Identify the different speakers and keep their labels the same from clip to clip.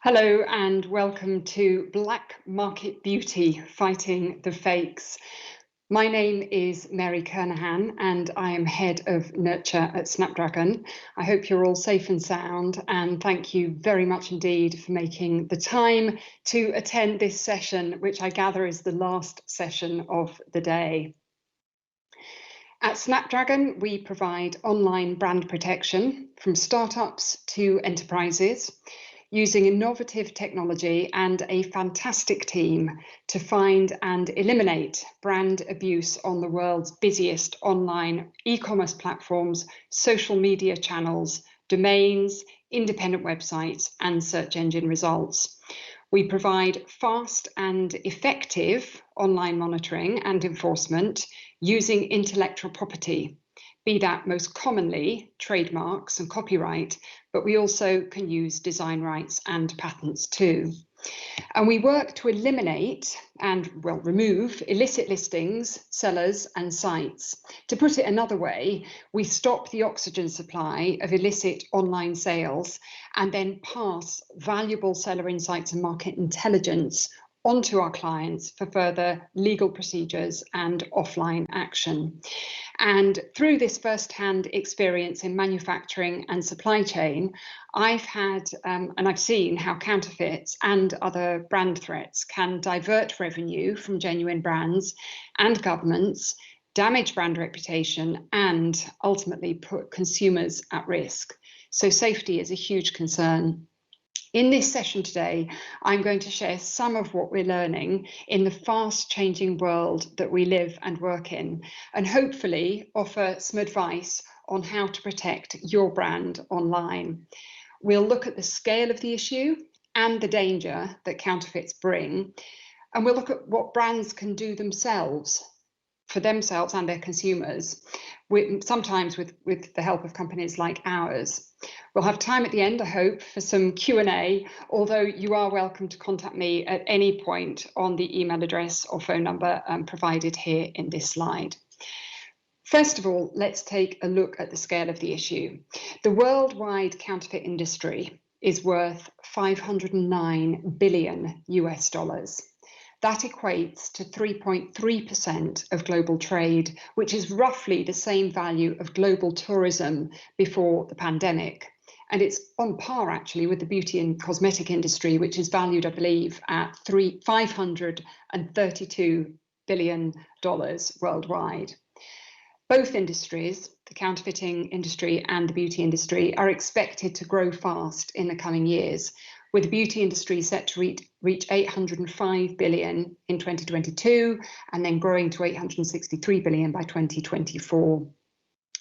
Speaker 1: Hello and welcome to Black Market Beauty, Fighting the Fakes. My name is Mary Kernahan and I am Head of Nurture at Snapdragon. I hope you're all safe and sound, and thank you very much indeed for making the time to attend this session, which I gather is the last session of the day. At Snapdragon, we provide online brand protection from startups to enterprises, using innovative technology and a fantastic team to find and eliminate brand abuse on the world's busiest online e-commerce platforms, social media channels, domains, independent websites, and search engine results. We provide fast and effective online monitoring and enforcement using intellectual property, be that most commonly trademarks and copyright, but we also can use design rights and patents too. And we work to eliminate and, remove illicit listings, sellers and sites. To put it another way, we stop the oxygen supply of illicit online sales and then pass valuable seller insights and market intelligence onto our clients for further legal procedures and offline action. And through this first-hand experience in manufacturing and supply chain, I've had and I've seen how counterfeits and other brand threats can divert revenue from genuine brands and governments, damage brand reputation, and ultimately put consumers at risk. So safety is a huge concern. In this session today, I'm going to share some of what we're learning in the fast-changing world that we live and work in, and hopefully offer some advice on how to protect your brand online. We'll look at the scale of the issue and the danger that counterfeits bring, and we'll look at what brands can do themselves for themselves and their consumers, sometimes with the help of companies like ours. We'll have time at the end, I hope, for some Q&A, although you are welcome to contact me at any point on the email address or phone number provided here in this slide. First of all, let's take a look at the scale of the issue. The worldwide counterfeit industry is worth $509 billion US. That equates to 3.3% of global trade, which is roughly the same value of global tourism before the pandemic. And it's on par actually with the beauty and cosmetic industry, which is valued, I believe, at $532 billion worldwide. Both industries, the counterfeiting industry and the beauty industry, are expected to grow fast in the coming years, with the beauty industry set to reach $805 billion in 2022 and then growing to $863 billion by 2024.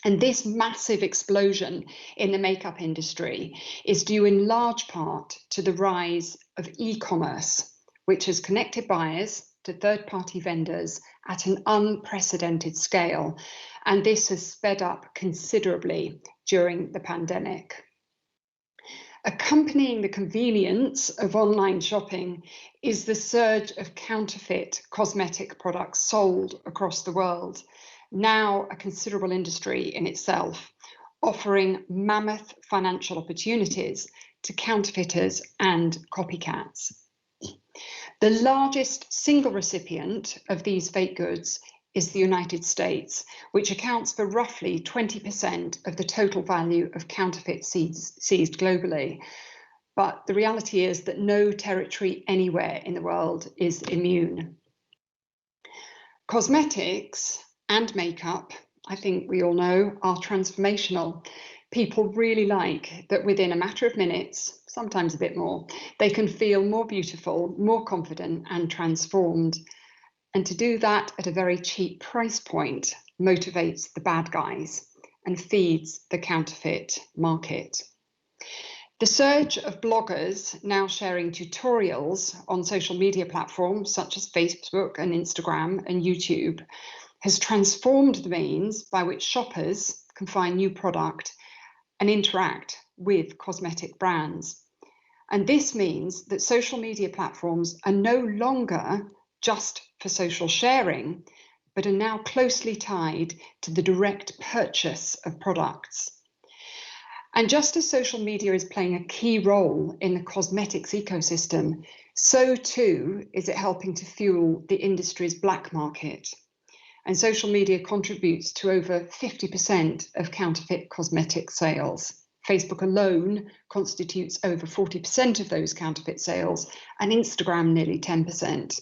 Speaker 1: And this massive explosion in the makeup industry is due in large part to the rise of e-commerce, which has connected buyers to third-party vendors at an unprecedented scale. And this has sped up considerably during the pandemic. Accompanying the convenience of online shopping is the surge of counterfeit cosmetic products sold across the world, now a considerable industry in itself, offering mammoth financial opportunities to counterfeiters and copycats. The largest single recipient of these fake goods is the United States, which accounts for roughly 20% of the total value of counterfeit seized globally. But the reality is that no territory anywhere in the world is immune. Cosmetics and makeup, I think we all know, are transformational. People really like that within a matter of minutes, sometimes a bit more, they can feel more beautiful, more confident and transformed. And to do that at a very cheap price point motivates the bad guys and feeds the counterfeit market. The surge of bloggers now sharing tutorials on social media platforms such as Facebook and Instagram and YouTube has transformed the means by which shoppers can find new product and interact with cosmetic brands. And this means that social media platforms are no longer just for social sharing, but are now closely tied to the direct purchase of products. And just as social media is playing a key role in the cosmetics ecosystem, so too is it helping to fuel the industry's black market. And social media contributes to over 50% of counterfeit cosmetic sales. Facebook alone constitutes over 40% of those counterfeit sales, and Instagram nearly 10%.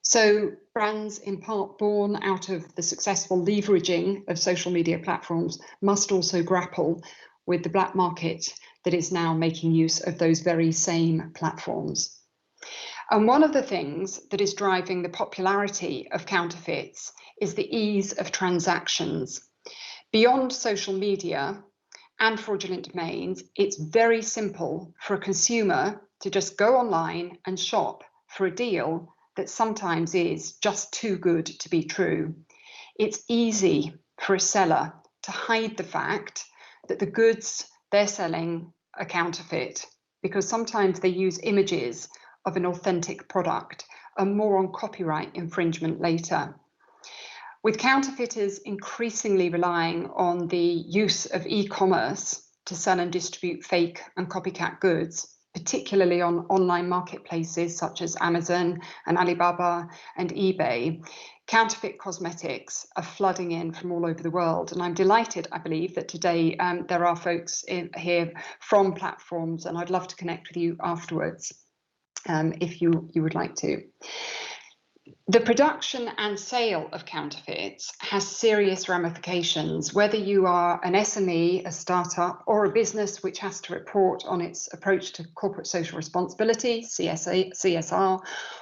Speaker 1: So brands, in part born out of the successful leveraging of social media platforms, must also grapple with the black market that is now making use of those very same platforms. And one of the things that is driving the popularity of counterfeits is the ease of transactions. Beyond social media and fraudulent domains, it's very simple for a consumer to just go online and shop for a deal that sometimes is just too good to be true. It's easy for a seller to hide the fact that the goods they're selling are counterfeit, because sometimes they use images of an authentic product, and more on copyright infringement later. With counterfeiters increasingly relying on the use of e-commerce to sell and distribute fake and copycat goods, particularly on online marketplaces such as Amazon and Alibaba and eBay, counterfeit cosmetics are flooding in from all over the world. And I'm delighted, I believe, that today there are folks here from platforms, and I'd love to connect with you afterwards if you would like to. The production and sale of counterfeits has serious ramifications, whether you are an SME, a startup, or a business which has to report on its approach to corporate social responsibility, CSR,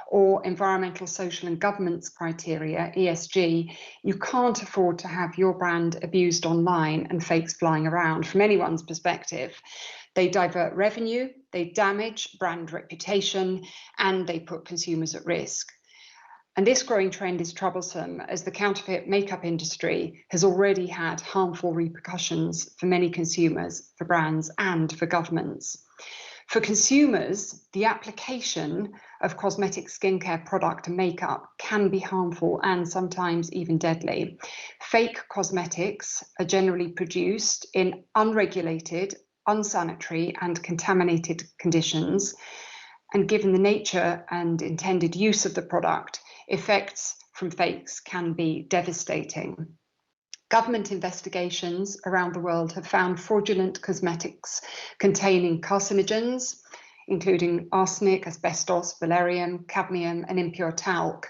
Speaker 1: or environmental, social and governance criteria, ESG. You can't afford to have your brand abused online and fakes flying around from anyone's perspective. They divert revenue, they damage brand reputation, and they put consumers at risk. And this growing trend is troublesome, as the counterfeit makeup industry has already had harmful repercussions for many consumers, for brands, and for governments. For consumers, the application of cosmetic skincare product and makeup can be harmful and sometimes even deadly. Fake cosmetics are generally produced in unregulated, unsanitary, and contaminated conditions. And given the nature and intended use of the product, effects from fakes can be devastating. Government investigations around the world have found fraudulent cosmetics containing carcinogens, including arsenic, asbestos, valerium, cadmium, and impure talc.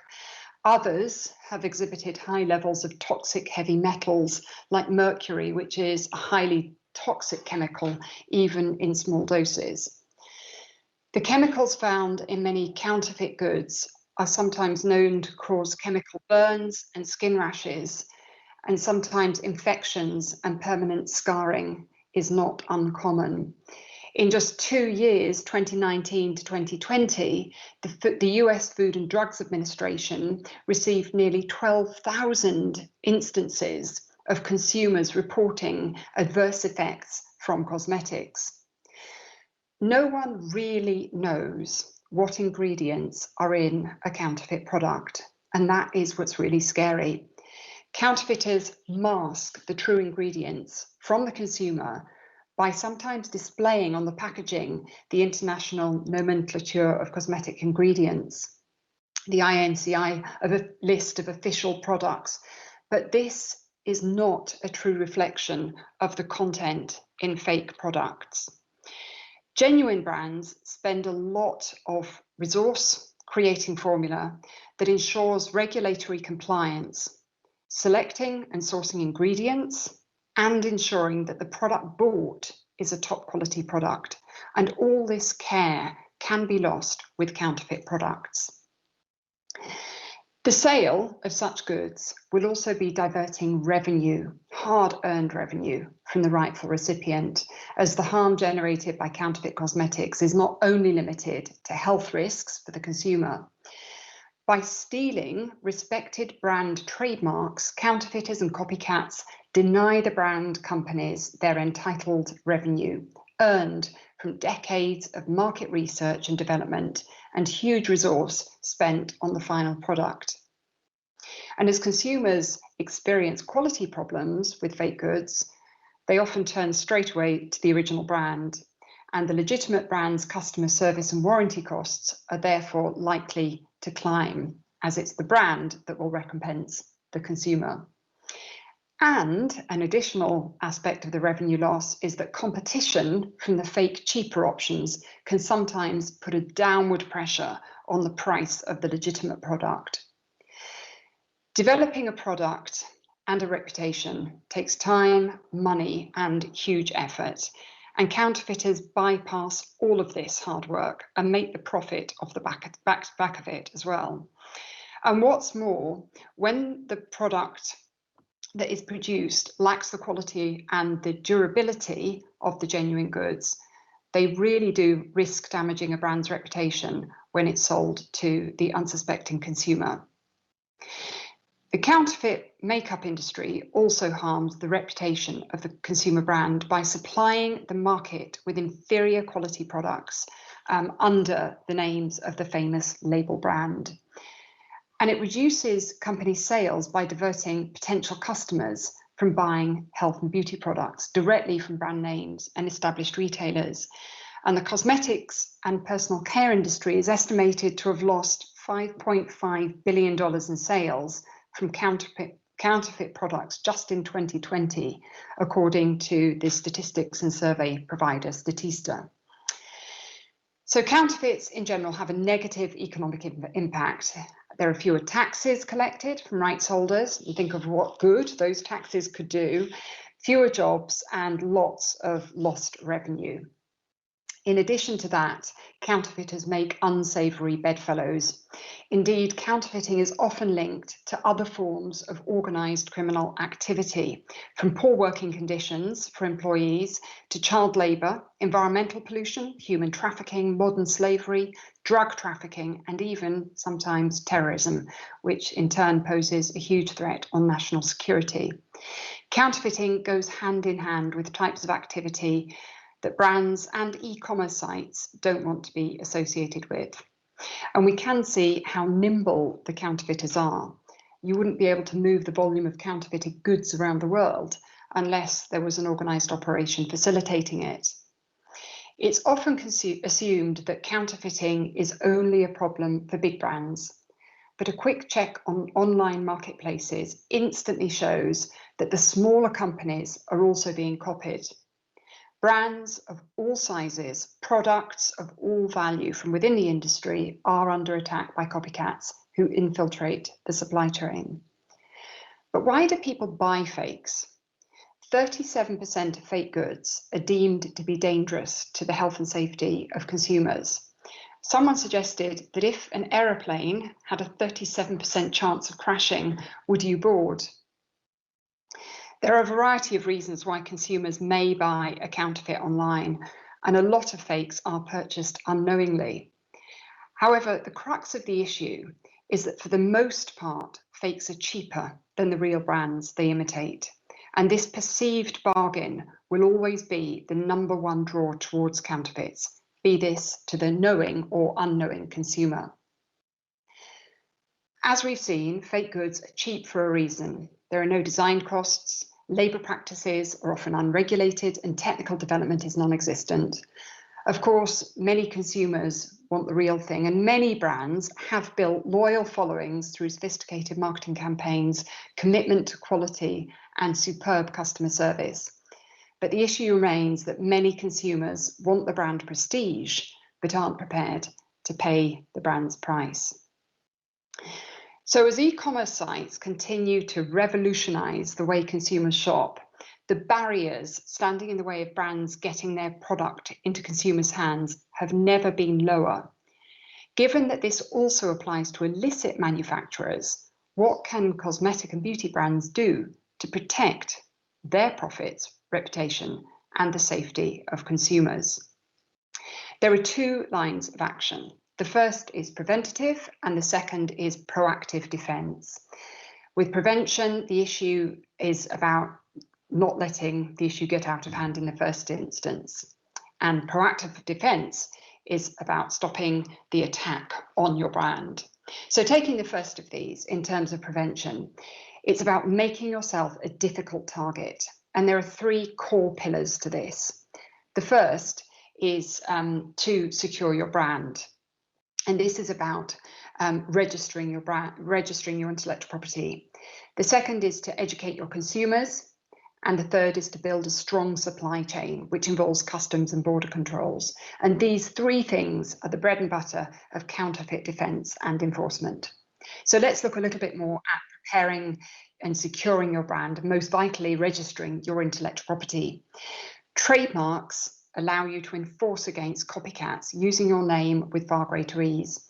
Speaker 1: Others have exhibited high levels of toxic heavy metals like mercury, which is a highly toxic chemical, even in small doses. The chemicals found in many counterfeit goods are sometimes known to cause chemical burns and skin rashes, and sometimes infections and permanent scarring is not uncommon. In just 2 years, 2019 to 2020, the US Food and Drugs Administration received nearly 12,000 instances of consumers reporting adverse effects from cosmetics. No one really knows what ingredients are in a counterfeit product, and that is what's really scary. Counterfeiters mask the true ingredients from the consumer by sometimes displaying on the packaging the International Nomenclature of Cosmetic Ingredients, the INCI, of a list of official products. But this is not a true reflection of the content in fake products. Genuine brands spend a lot of resource creating formula that ensures regulatory compliance, selecting and sourcing ingredients, and ensuring that the product bought is a top quality product. And all this care can be lost with counterfeit products. The sale of such goods will also be diverting revenue, hard-earned revenue, from the rightful recipient, as the harm generated by counterfeit cosmetics is not only limited to health risks for the consumer. By stealing respected brand trademarks, counterfeiters and copycats deny the brand companies their entitled revenue, earned from decades of market research and development and huge resource spent on the final product. And as consumers experience quality problems with fake goods, they often turn straight away to the original brand, and the legitimate brand's customer service and warranty costs are therefore likely to climb, as it's the brand that will recompense the consumer. And an additional aspect of the revenue loss is that competition from the fake cheaper options can sometimes put a downward pressure on the price of the legitimate product. Developing a product and a reputation takes time, money, and huge effort. And counterfeiters bypass all of this hard work and make the profit off the back of it as well. And what's more, when the product that is produced lacks the quality and the durability of the genuine goods, they really do risk damaging a brand's reputation when it's sold to the unsuspecting consumer. The counterfeit makeup industry also harms the reputation of the consumer brand by supplying the market with inferior quality products under the names of the famous label brand. And it reduces company sales by diverting potential customers from buying health and beauty products directly from brand names and established retailers. And the cosmetics and personal care industry is estimated to have lost $5.5 billion in sales from counterfeit products just in 2020, according to the statistics and survey provider Statista. So counterfeits in general have a negative economic impact. There are fewer taxes collected from rights holders. You think of what good those taxes could do, fewer jobs and lots of lost revenue. In addition to that, counterfeiters make unsavoury bedfellows. Indeed, counterfeiting is often linked to other forms of organised criminal activity, from poor working conditions for employees to child labour, environmental pollution, human trafficking, modern slavery, drug trafficking, and even sometimes terrorism, which in turn poses a huge threat on national security. Counterfeiting goes hand in hand with types of activity that brands and e-commerce sites don't want to be associated with. And we can see how nimble the counterfeiters are. You wouldn't be able to move the volume of counterfeited goods around the world unless there was an organised operation facilitating it. It's often assumed that counterfeiting is only a problem for big brands, but a quick check on online marketplaces instantly shows that the smaller companies are also being copied. Brands of all sizes, products of all value from within the industry are under attack by copycats who infiltrate the supply chain. But why do people buy fakes? 37% of fake goods are deemed to be dangerous to the health and safety of consumers. Someone suggested that if an aeroplane had a 37% chance of crashing, would you board? There are a variety of reasons why consumers may buy a counterfeit online, and a lot of fakes are purchased unknowingly. However, the crux of the issue is that for the most part, fakes are cheaper than the real brands they imitate. And this perceived bargain will always be the number one draw towards counterfeits, be this to the knowing or unknowing consumer. As we've seen, fake goods are cheap for a reason. There are no design costs, labour practices are often unregulated, and technical development is non-existent. Of course, many consumers want the real thing, and many brands have built loyal followings through sophisticated marketing campaigns, commitment to quality, and superb customer service. But the issue remains that many consumers want the brand prestige, but aren't prepared to pay the brand's price. So as e-commerce sites continue to revolutionise the way consumers shop, the barriers standing in the way of brands getting their product into consumers' hands have never been lower. Given that this also applies to illicit manufacturers, what can cosmetic and beauty brands do to protect their profits, reputation, and the safety of consumers? There are two lines of action. The first is preventative, and the second is proactive defence. With prevention, the issue is about not letting the issue get out of hand in the first instance. And proactive defence is about stopping the attack on your brand. So taking the first of these in terms of prevention, it's about making yourself a difficult target And there are three core pillars to this. The first is to secure your brand. And this is about registering your brand, registering your intellectual property. The second is to educate your consumers. And the third is to build a strong supply chain, which involves customs and border controls. And these three things are the bread and butter of counterfeit defence and enforcement. So let's look a little bit more at preparing and securing your brand, most vitally registering your intellectual property. Trademarks allow you to enforce against copycats using your name with far greater ease.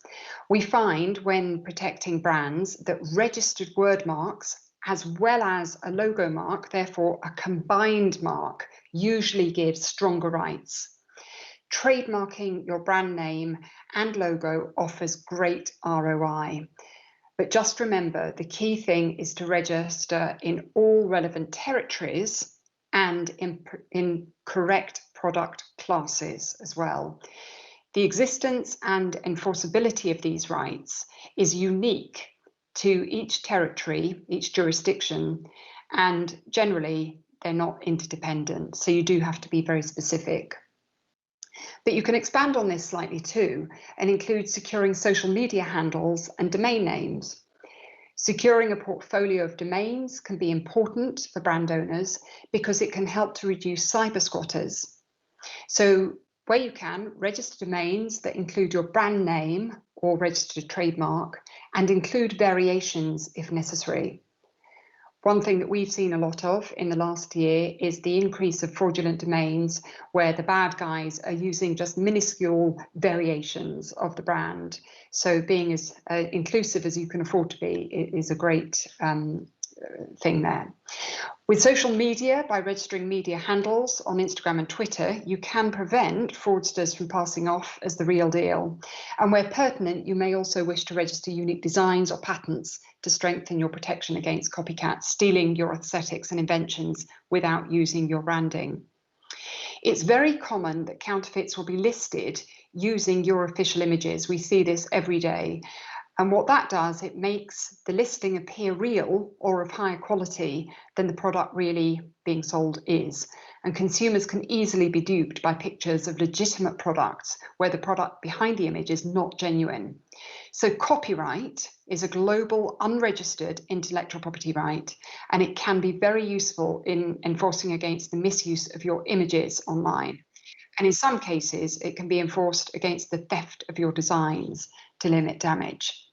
Speaker 1: We find when protecting brands that registered word marks, as well as a logo mark, therefore a combined mark, usually gives stronger rights. Trademarking your brand name and logo offers great ROI. But just remember, the key thing is to register in all relevant territories and in correct product classes as well. The existence and enforceability of these rights is unique to each territory, each jurisdiction, and generally they're not interdependent. So you do have to be very specific. But you can expand on this slightly too and include securing social media handles and domain names. Securing a portfolio of domains can be important for brand owners because it can help to reduce cyber squatters. So where you can, register domains that include your brand name or registered trademark and include variations if necessary. One thing that we've seen a lot of in the last year is the increase of fraudulent domains where the bad guys are using just minuscule variations of the brand. So being as inclusive as you can afford to be is a great thing there. With social media, by registering media handles on Instagram and Twitter, you can prevent fraudsters from passing off as the real deal. And where pertinent, you may also wish to register unique designs or patents to strengthen your protection against copycats stealing your aesthetics and inventions without using your branding. It's very common that counterfeits will be listed using your official images. We see this every day. And what that does, it makes the listing appear real or of higher quality than the product really being sold is. And consumers can easily be duped by pictures of legitimate products where the product behind the image is not genuine. So copyright is a global unregistered intellectual property right, and it can be very useful in enforcing against the misuse of your images online. And in some cases, it can be enforced against the theft of your designs to limit damage.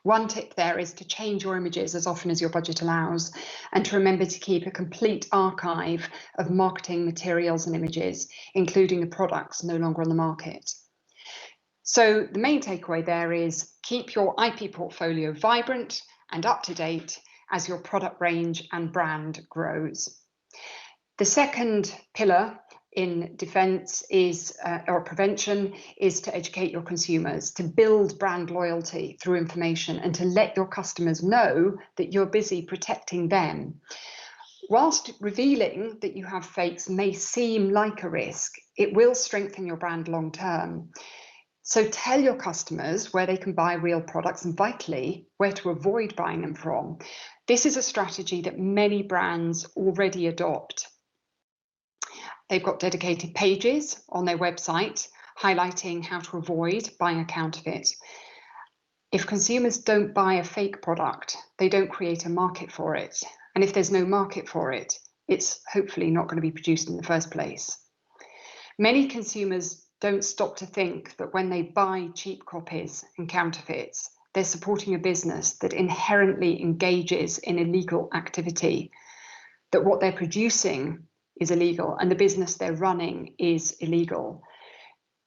Speaker 1: One tip there is to change your images as often as your budget allows, and to remember to keep a complete archive of marketing materials and images, including the products no longer on the market. So the main takeaway there is keep your IP portfolio vibrant and up to date as your product range and brand grows. The second pillar in defence is, or prevention, is to educate your consumers, to build brand loyalty through information and to let your customers know that you're busy protecting them. Whilst revealing that you have fakes may seem like a risk, it will strengthen your brand long term. So tell your customers where they can buy real products and vitally where to avoid buying them from. This is a strategy that many brands already adopt. They've got dedicated pages on their website highlighting how to avoid buying a counterfeit. If consumers don't buy a fake product, they don't create a market for it. And if there's no market for it, it's hopefully not going to be produced in the first place. Many consumers don't stop to think that when they buy cheap copies and counterfeits, they're supporting a business that inherently engages in illegal activity, that what they're producing is illegal and the business they're running is illegal.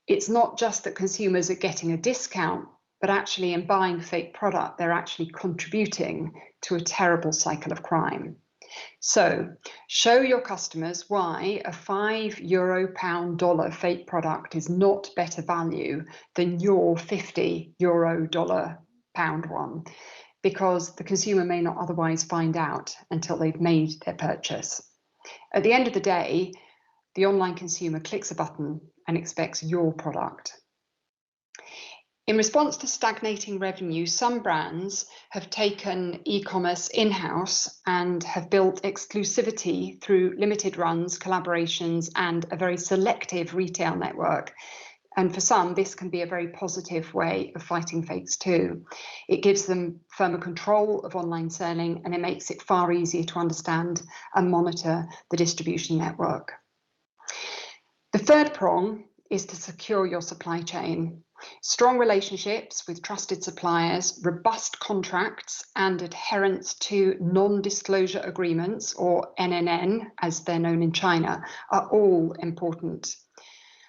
Speaker 1: It's not just that consumers are getting a discount, but actually in buying a fake product, they're actually contributing to a terrible cycle of crime. So show your customers why a €5, pound, dollar fake product is not better value than your €50, dollar, pound one, because the consumer may not otherwise find out until they've made their purchase. At the end of the day, the online consumer clicks a button and expects your product. In response to stagnating revenue, some brands have taken e-commerce in-house and have built exclusivity through limited runs, collaborations, and a very selective retail network. And for some, this can be a very positive way of fighting fakes too. It gives them firmer control of online selling, and it makes it far easier to understand and monitor the distribution network. The third prong is to secure your supply chain. Strong relationships with trusted suppliers, robust contracts, and adherence to non-disclosure agreements, or NNN, as they're known in China, are all important.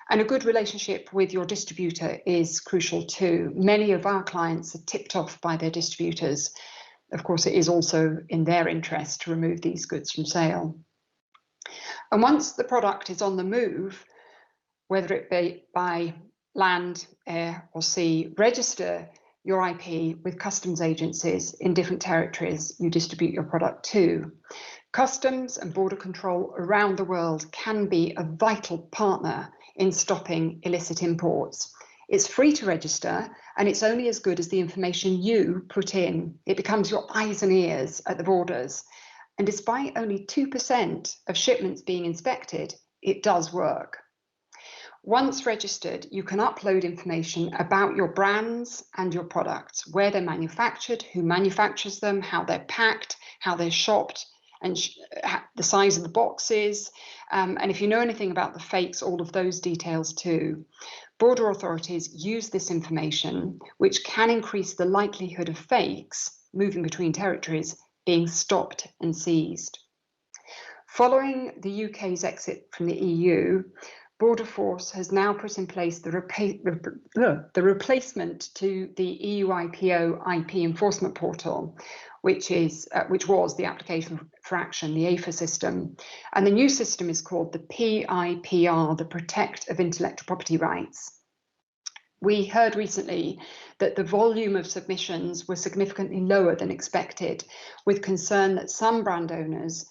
Speaker 1: And a good relationship with your distributor is crucial too. Many of our clients are tipped off by their distributors. Of course, it is also in their interest to remove these goods from sale. And once the product is on the move, whether it be by land, air, or sea, register your IP with customs agencies in different territories you distribute your product to. Customs and border control around the world can be a vital partner in stopping illicit imports. It's free to register, and it's only as good as the information you put in. It becomes your eyes and ears at the borders. And despite only 2% of shipments being inspected, it does work. Once registered, you can upload information about your brands and your products, where they're manufactured, who manufactures them, how they're packed, how they're shopped, and the size of the boxes. And if you know anything about the fakes, all of those details too. Border authorities use this information, which can increase the likelihood of fakes moving between territories being stopped and seized. Following the UK's exit from the EU, Border Force has now put in place the replacement to the EU IPO IP enforcement portal, which was the application for action, the AFA system. And the new system is called the PIPR, the Protect of Intellectual Property Rights. We heard recently that the volume of submissions was significantly lower than expected, with concern that some brand owners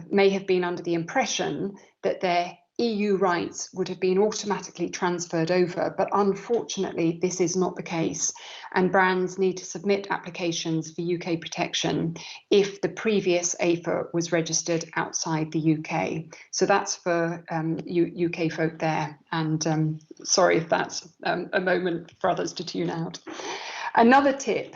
Speaker 1: may have been under the impression that their EU rights would have been automatically transferred over, but unfortunately this is not the case, and brands need to submit applications for UK protection if the previous AFA was registered outside the UK. So that's for UK folk there, and sorry if that's a moment for others to tune out. Another tip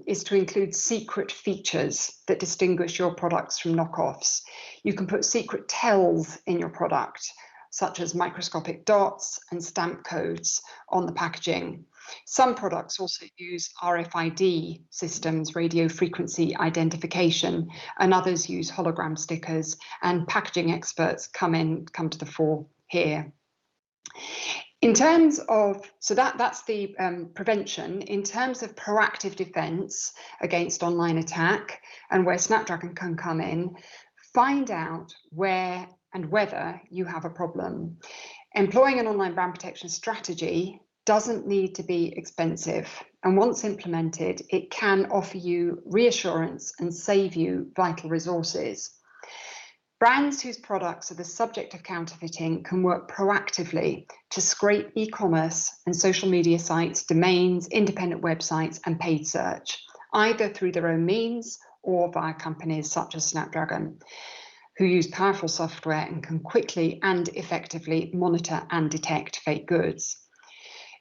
Speaker 1: is to include secret features that distinguish your products from knockoffs. You can put secret tells in your product, such as microscopic dots and stamp codes on the packaging. Some products also use RFID systems, radio frequency identification, and others use hologram stickers, and packaging experts come to the fore here. In terms of, so that's the prevention. In terms of proactive defense against online attack and where Snapdragon can come in, find out where and whether you have a problem. Employing an online brand protection strategy doesn't need to be expensive, and once implemented, it can offer you reassurance and save you vital resources. Brands whose products are the subject of counterfeiting can work proactively to scrape e-commerce and social media sites, domains, independent websites, and paid search, either through their own means or via companies such as Snapdragon, who use powerful software and can quickly and effectively monitor and detect fake goods.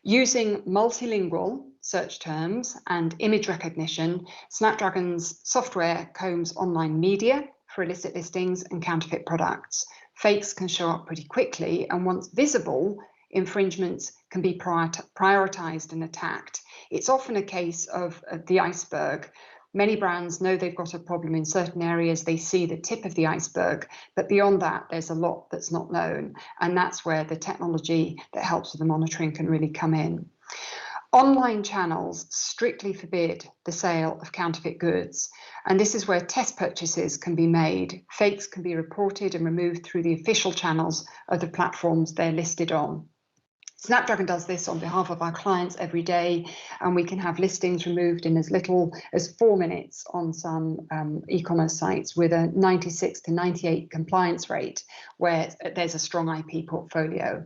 Speaker 1: Using multilingual search terms and image recognition, Snapdragon's software combs online media for illicit listings and counterfeit products. Fakes can show up pretty quickly, and once visible, infringements can be prioritized and attacked. It's often a case of the iceberg. Many brands know they've got a problem in certain areas, they see the tip of the iceberg, but beyond that, there's a lot that's not known, and that's where the technology that helps with the monitoring can really come in. Online channels strictly forbid the sale of counterfeit goods, and this is where test purchases can be made. Fakes can be reported and removed through the official channels of the platforms they're listed on. Snapdragon does this on behalf of our clients every day, and we can have listings removed in as little as 4 minutes on some e-commerce sites, with a 96 to 98 compliance rate, where there's a strong IP portfolio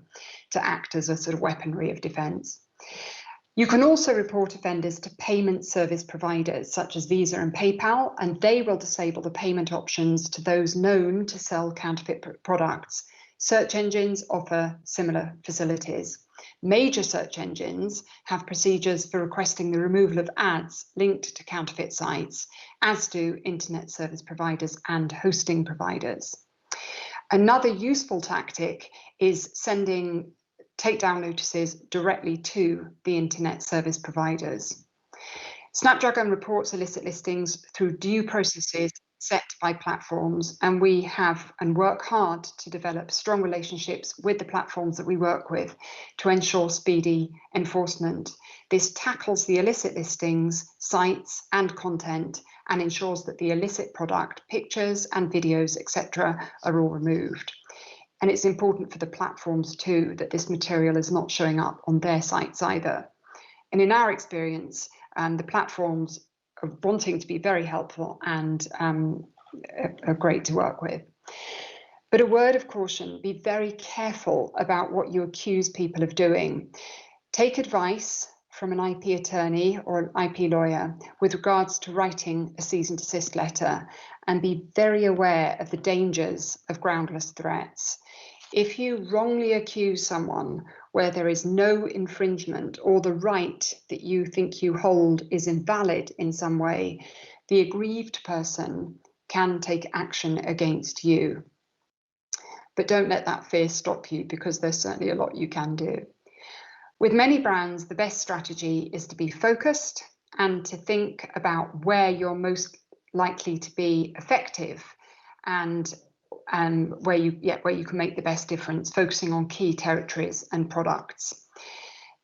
Speaker 1: to act as a sort of weaponry of defense. You can also report offenders to payment service providers such as Visa and PayPal, and they will disable the payment options to those known to sell counterfeit products. Search engines offer similar facilities. Major search engines have procedures for requesting the removal of ads linked to counterfeit sites, as do internet service providers and hosting providers. Another useful tactic is sending takedown notices directly to the internet service providers. Snapdragon reports illicit listings through due processes set by platforms, and we have and work hard to develop strong relationships with the platforms that we work with to ensure speedy enforcement. This tackles the illicit listings, sites and content, and ensures that the illicit product, pictures and videos, etc., are all removed. And it's important for the platforms too that this material is not showing up on their sites either. And in our experience, the platforms are wanting to be very helpful and are great to work with. But a word of caution, be very careful about what you accuse people of doing. Take advice from an IP attorney or an IP lawyer with regards to writing a cease and desist letter, and be very aware of the dangers of groundless threats. If you wrongly accuse someone where there is no infringement or the right that you think you hold is invalid in some way, the aggrieved person can take action against you. But don't let that fear stop you, because there's certainly a lot you can do. With many brands, the best strategy is to be focused and to think about where you're most likely to be effective and where you can make the best difference, focusing on key territories and products.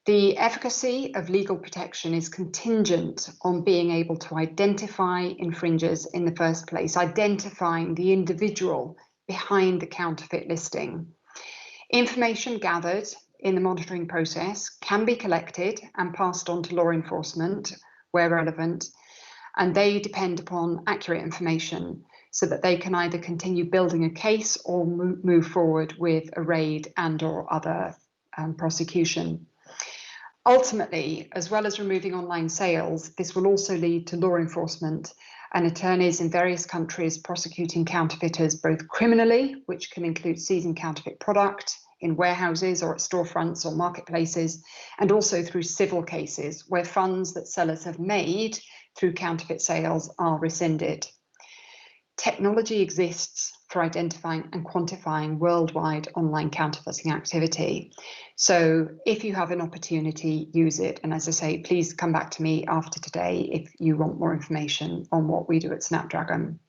Speaker 1: The efficacy of legal protection is contingent on being able to identify infringers in the first place, identifying the individual behind the counterfeit listing. Information gathered in the monitoring process can be collected and passed on to law enforcement where relevant, and they depend upon accurate information so that they can either continue building a case or move forward with a raid and/or other prosecution. Ultimately, as well as removing online sales, this will also lead to law enforcement and attorneys in various countries prosecuting counterfeiters both criminally, which can include seizing counterfeit product in warehouses or at storefronts or marketplaces, and also through civil cases where funds that sellers have made through counterfeit sales are rescinded. Technology exists for identifying and quantifying worldwide online counterfeiting activity. So if you have an opportunity, use it. And as I say, please come back to me after today if you want more information on what we do at Snapdragon.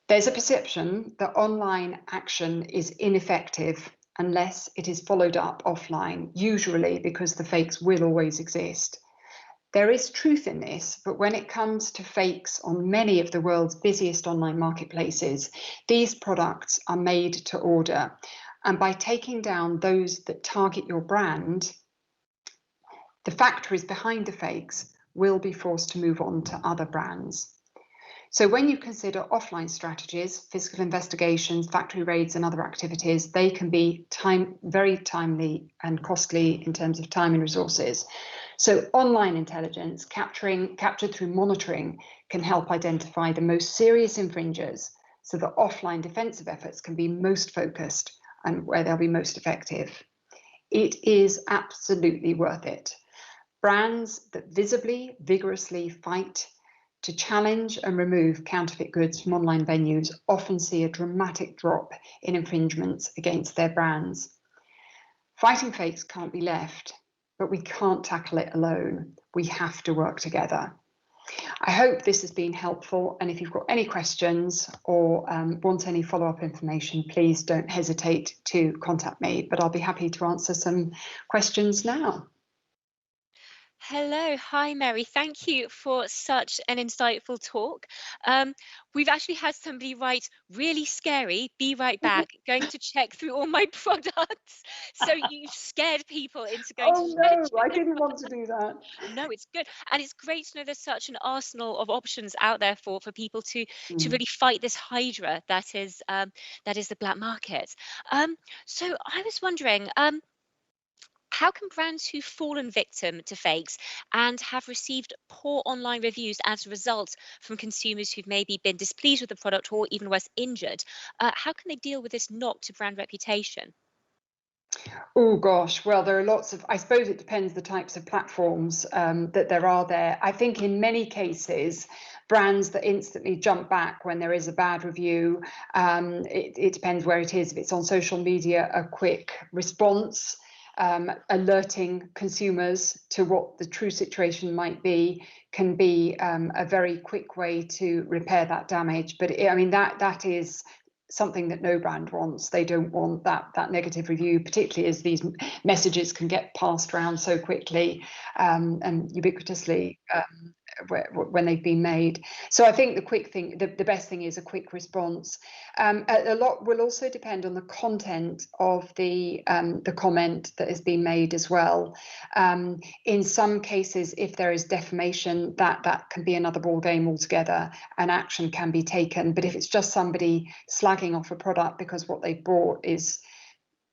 Speaker 1: There's a perception that online action is ineffective unless it is followed up offline, usually because the fakes will always exist. There is truth in this, but when it comes to fakes on many of the world's busiest online marketplaces, these products are made to order. And by taking down those that target your brand, the factories behind the fakes will be forced to move on to other brands. So when you consider offline strategies, physical investigations, factory raids and other activities, they can be very timely and costly in terms of time and resources. So online intelligence captured through monitoring can help identify the most serious infringers so that offline defensive efforts can be most focused and where they'll be most effective. It is absolutely worth it. Brands that visibly, vigorously fight to challenge and remove counterfeit goods from online venues often see a dramatic drop in infringements against their brands. Fighting fakes can't be left, but we can't tackle it alone. We have to work together. I hope this has been helpful, and if you've got any questions or want any follow-up information, please don't hesitate to contact me, but I'll be happy to answer some questions now.
Speaker 2: Hello, hi Mary. Thank you for such an insightful talk. We've actually had somebody write, really scary, be right back, going to check through all my products. So you've scared people into going
Speaker 1: Oh
Speaker 2: to
Speaker 1: no,
Speaker 2: check.
Speaker 1: I didn't want to do that.
Speaker 2: No, it's good. And it's great to know there's such an arsenal of options out there for people to really fight this hydra that is the black market. So I was wondering, How can brands who've fallen victim to fakes and have received poor online reviews as a result from consumers who've maybe been displeased with the product or even worse, injured, how can they deal with this knock to brand reputation?
Speaker 1: Oh gosh, well, there are lots of, I suppose it depends the types of platforms that there are there. I think in many cases, brands that instantly jump back when there is a bad review, it depends where it is. If it's on social media, a quick response, alerting consumers to what the true situation might be, can be a very quick way to repair that damage. But I mean, that is something that no brand wants. They don't want that negative review, particularly as these messages can get passed around so quickly and ubiquitously when they've been made. So I think the quick thing, the best thing is a quick response. A lot will also depend on the content of the comment that has been made as well. In some cases, if there is defamation, that can be another ball game altogether, and action can be taken. But if it's just somebody slagging off a product because what they bought is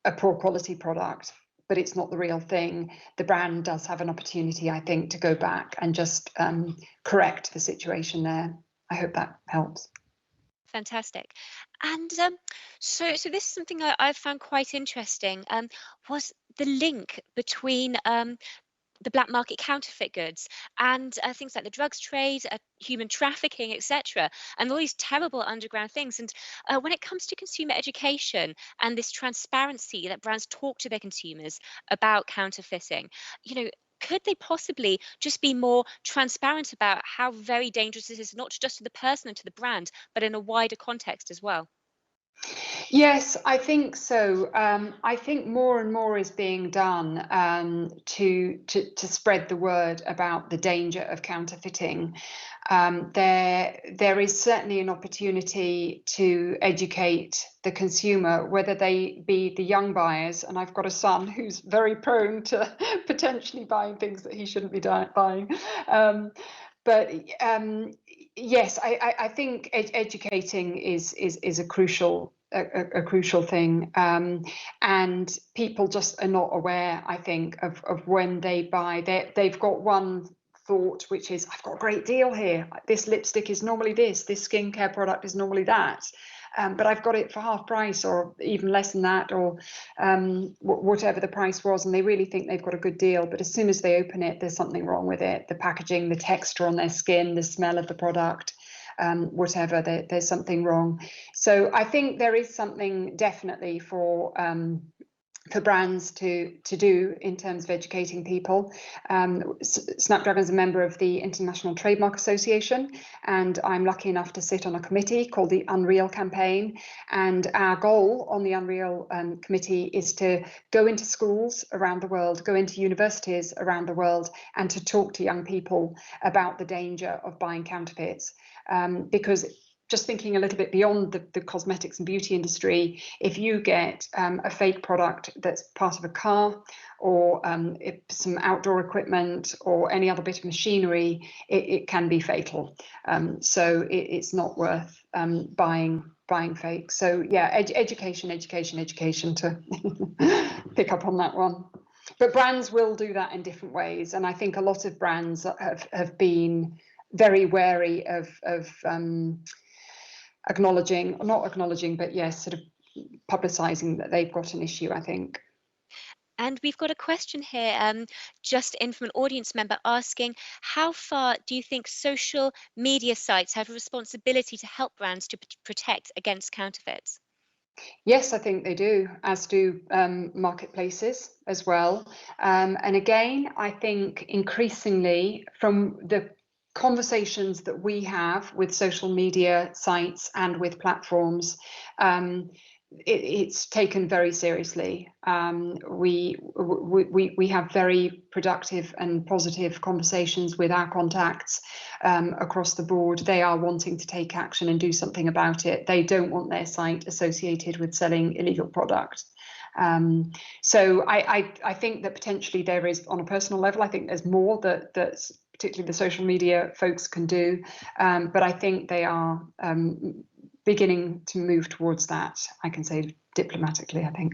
Speaker 1: a poor quality product, but it's not the real thing, the brand does have an opportunity, I think, to go back and just correct the situation there. I hope that helps.
Speaker 2: Fantastic. And so this is something I found quite interesting. Was the link between the black market counterfeit goods and things like the drugs trade, human trafficking, etc., and all these terrible underground things. And when it comes to consumer education and this transparency that brands talk to their consumers about counterfeiting, you know. Could they possibly just be more transparent about how very dangerous this is, not just to the person and to the brand, but in a wider context as well?
Speaker 1: Yes, I think so. I think more and more is being done to spread the word about the danger of counterfeiting. There is certainly an opportunity to educate the consumer, whether they be the young buyers, and I've got a son who's very prone to potentially buying things that he shouldn't be buying. But yes, I think educating is a crucial thing, and people just are not aware, I think, of when they buy. They've got one thought, which is, I've got a great deal here. This lipstick is normally this skincare product is normally that. But I've got it for half price or even less than that, or whatever the price was, and they really think they've got a good deal. But as soon as they open it, there's something wrong with it. The packaging, the texture on their skin, the smell of the product, whatever, there's something wrong. So I think there is something definitely for brands to do in terms of educating people. Snapdragon is a member of the International Trademark Association, and I'm lucky enough to sit on a committee called the Unreal Campaign. And our goal on the Unreal Committee is to go into schools around the world, go into universities around the world, and to talk to young people about the danger of buying counterfeits. Because just thinking a little bit beyond the cosmetics and beauty industry, if you get a fake product that's part of a car or some outdoor equipment or any other bit of machinery, it can be fatal. So it's not worth buying fake. So yeah, education to pick up on that one. But brands will do that in different ways, and I think a lot of brands have been very wary of not acknowledging, but yes, sort of publicising that they've got an issue, I think.
Speaker 2: And we've got a question here, just in from an audience member asking, how far do you think social media sites have a responsibility to help brands to protect against counterfeits?
Speaker 1: Yes, I think they do, as do marketplaces as well. And again, I think increasingly from the conversations that we have with social media sites and with platforms, it's taken very seriously. We have very productive and positive conversations with our contacts across the board. They are wanting to take action and do something about it. They don't want their site associated with selling illegal products. So I think that potentially there is, on a personal level, I think there's more that's particularly the social media folks can do, but I think they are beginning to move towards that. I can say diplomatically, I think.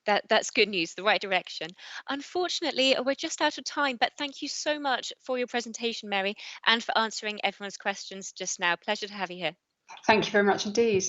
Speaker 2: That's good news, the right direction. Unfortunately, we're just out of time, but thank you so much for your presentation, Mary, and for answering everyone's questions just now. Pleasure to have you here.
Speaker 1: Thank you very much indeed.